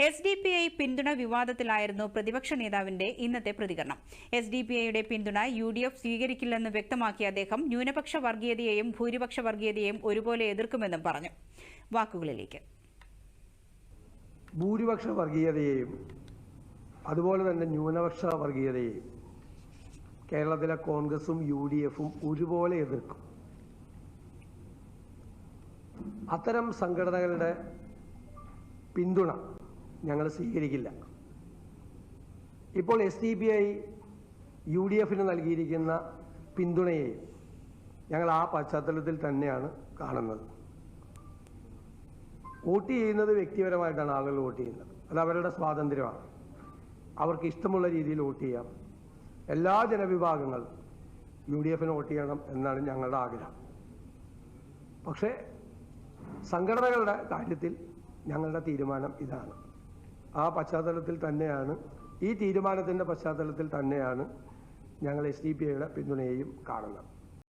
SDPI പിന്തുണ വിവാദത്തിലായിരുന്നു പ്രതിപക്ഷ നേതാവിന്റെ ഇന്നത്തെ പ്രതികരണം. SDPIയുടെ പിന്തുണ UDF സ്വീകരിക്കില്ലെന്ന് വ്യക്തമാക്കിയ അദ്ദേഹം ന്യൂനപക്ഷ വർഗീയതയെയും ഭൂരിപക്ഷ വർഗീയതയെയും ഒരുപോലെ എതിർക്കുമെന്നും പറഞ്ഞു. വാക്കുകളിലേക്ക്. ഭൂരിപക്ഷ വർഗീയതയെയും അതുപോലെ തന്നെ ന്യൂനപക്ഷ വർഗീയതയെയും കേരളത്തിലെ കോൺഗ്രസും UDFും ഒരുപോലെ എതിർക്കും. അത്തരം സംഘടനകളുടെ പിന്തുണ ഞങ്ങൾ സ്വീകരിക്കില്ല. ഇപ്പോൾ SDPI UDFിന് നൽകിയിരിക്കുന്ന പിന്തുണയെ ഞങ്ങൾ ആ പശ്ചാത്തലത്തിൽ തന്നെയാണ് കാണുന്നത്. വോട്ട് ചെയ്യുന്നത് വ്യക്തിപരമായിട്ടാണ് ആളുകൾ വോട്ട് ചെയ്യുന്നത്. അത് അവരുടെ സ്വാതന്ത്ര്യമാണ്. അവർക്ക് ഇഷ്ടമുള്ള രീതിയിൽ വോട്ട് ചെയ്യാം. എല്ലാ ജനവിഭാഗങ്ങളും UDFിന് വോട്ട് ചെയ്യണം എന്നാണ് ഞങ്ങളുടെ ആഗ്രഹം. പക്ഷേ സംഘടനകളുടെ കാര്യത്തിൽ ഞങ്ങളുടെ തീരുമാനം ഇതാണ്. ആ പശ്ചാത്തലത്തിൽ തന്നെയാണ്, ഈ തീരുമാനത്തിൻ്റെ പശ്ചാത്തലത്തിൽ തന്നെയാണ് ഞങ്ങൾ SDPIയുടെ പിന്തുണയെയും കാണുന്നത്.